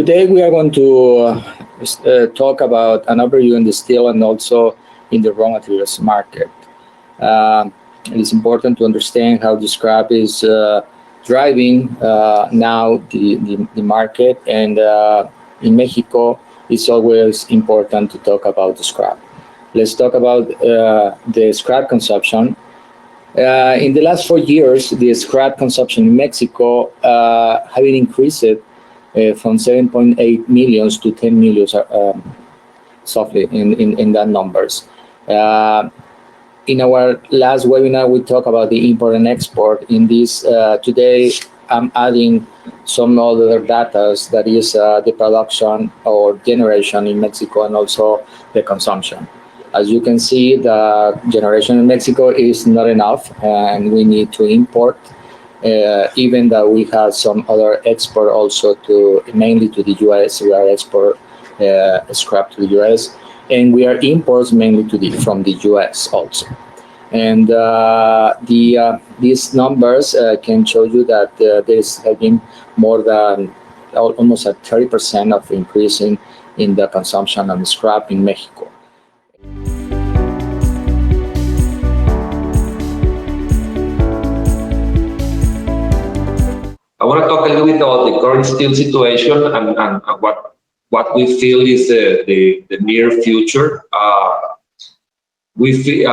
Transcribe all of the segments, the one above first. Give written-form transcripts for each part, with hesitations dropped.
Today we are going to talk about an overview in the steel and also in the raw materials market. It is important to understand how the scrap is driving now the market, and in Mexico it's always important to talk about the scrap. Let's talk about the scrap consumption. In the last 4 years, the scrap consumption in Mexico having increased from 7.8 millions to 10 millions, softly in that numbers. In our last webinar, we talked about the import and export. In this today, I'm adding some other data, that is the production or generation in Mexico and also the consumption. As you can see, the generation in Mexico is not enough, and we need to import. Even though we have some other export also mainly to the U.S. We are export scrap to the U.S. and we are imports mainly from the U.S. also. And these numbers can show you that there's been more than almost a 30% of increase in the consumption of scrap in Mexico. I want to talk a little bit about the current steel situation and what we feel is the near future. We feel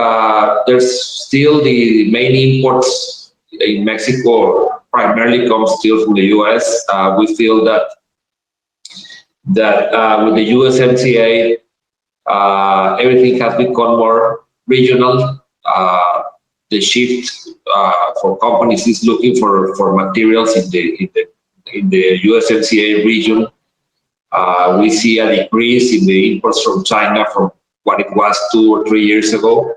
there's still the main imports in Mexico primarily come still from the U.S. We feel that with the USMCA, everything has become more regional. The shift for companies is looking for materials in the USMCA region. We see a decrease in the imports from China from what it was 2 or 3 years ago.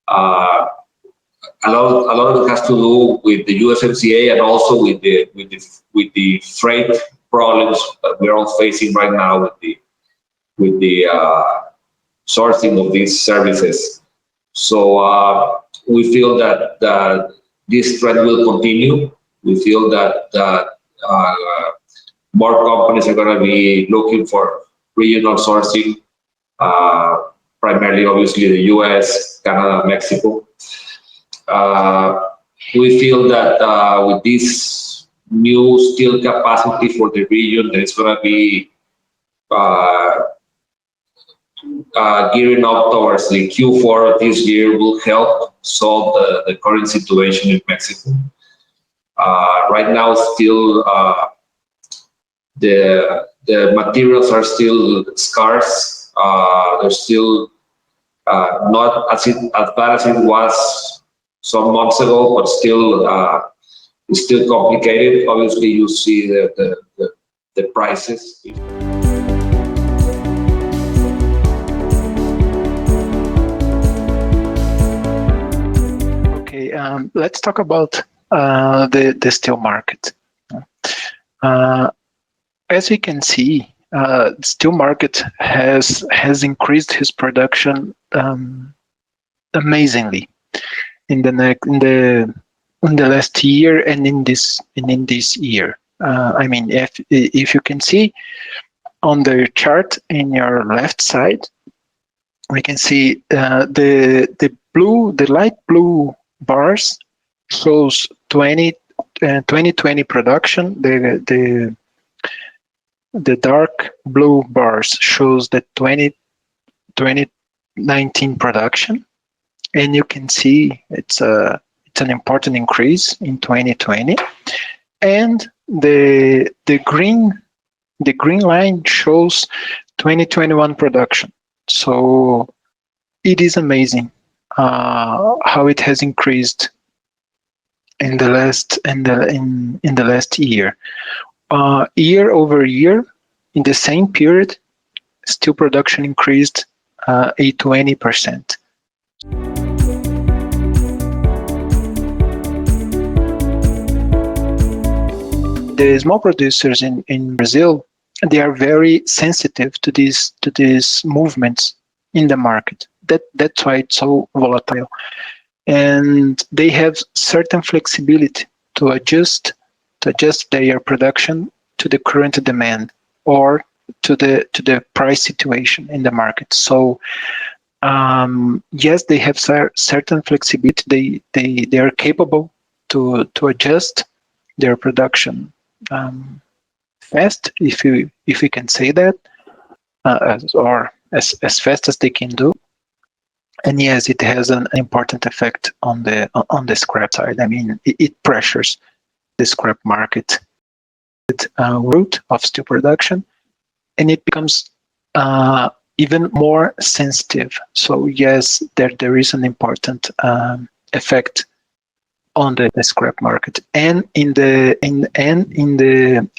A lot of it has to do with the USMCA and also with the freight problems that we're all facing right now with the sourcing of these services. So we feel that this trend will continue. We feel that more companies are going to be looking for regional sourcing, primarily, obviously, the US, Canada, Mexico. We feel that with this new steel capacity for the region, there's going to be gearing up towards the Q4 of this year will help solve the current situation in Mexico. Right now, still the materials are still scarce. They're still not as bad as it was some months ago, but still it's still complicated. Obviously, you see the prices. Let's talk about the steel market. As we can see, the steel market has increased his production amazingly in the last year and in this year. I mean, if you can see on the chart in your left side, we can see the light blue bars shows 2020 production. The dark blue bars shows the 2019 production, and you can see it's an important increase in 2020. And the green line shows 2021 production. So it is amazing how it has increased in the last year. Year over year, in the same period, steel production increased 20%. The small producers in Brazil, they are very sensitive to these movements in the market. That's why it's so volatile. And they have certain flexibility to adjust their production to the current demand. or to the price situation in the market. So yes, they have certain flexibility. They are capable to adjust their production fast, if we can say that, as fast as they can do. And yes, it has an important effect on the scrap side. I mean, it pressures the scrap market route of steel production, and it becomes even more sensitive. So yes, there is an important effect on the scrap market and in the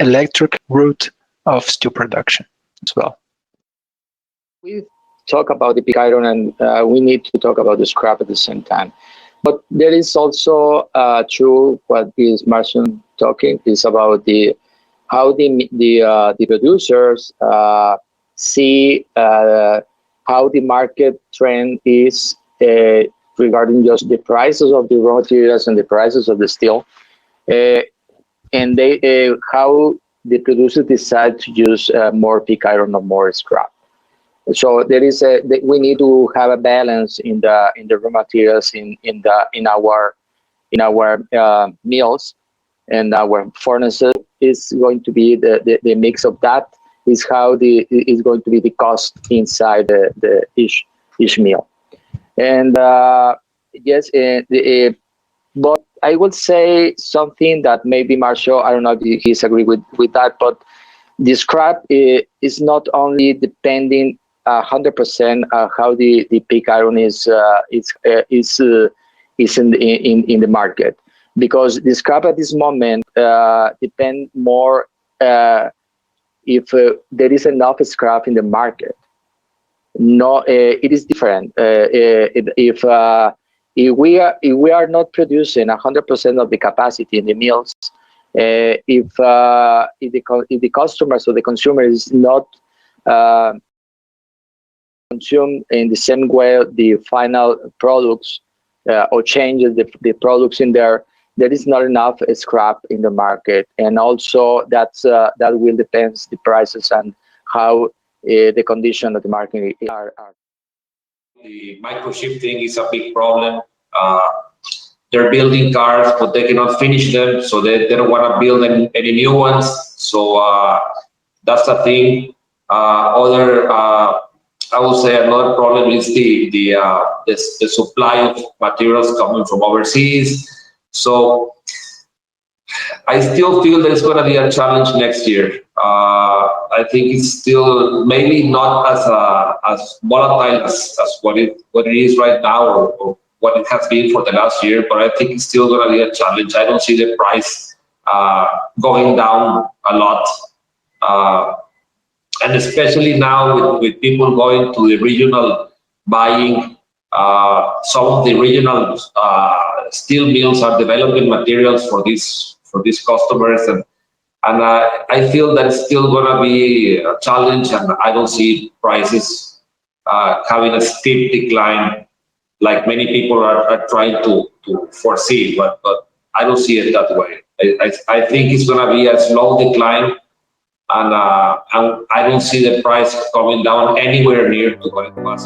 electric route of steel production as well. We talk about the pig iron, and we need to talk about the scrap at the same time. But there is also true what is Marcion talking is about how the producers see how the market trend is regarding just the prices of the raw materials and the prices of the steel, and how the producers decide to use more pig iron or more scrap. So there is we need to have a balance in the raw materials in our mills and our furnaces. Is going to be the mix of that is how is going to be the cost inside the each mill. And yes, but I would say something that maybe Marshall, I don't know if he's agree with that, but the scrap is not only depending 100% how the pig iron is in the market, because the scrap at this moment depend more if there is enough scrap in the market. No, it is different. If we are not producing 100% of the capacity in the mills, if the customers or the consumer is not consume in the same way the final products or changes the products in there is not enough scrap in the market, and also that will depend the prices and how the condition of the market are. The microchip thing is a big problem. They're building cars, but they cannot finish them, so they don't want to build any new ones. So that's the thing. I would say another problem is the supply of materials coming from overseas. So I still feel there's going to be a challenge next year. I think it's still maybe not as volatile as what it is right now, or what it has been for the last year, but I think it's still going to be a challenge. I don't see the price going down a lot. And especially now with people going to the regional buying, some of the regional steel mills are developing materials for these customers, and I feel that it's still going to be a challenge, and I don't see prices having a steep decline like many people are trying to foresee, but I don't see it that way. I think it's going to be a slow decline, and I don't see the price coming down anywhere near to what it was.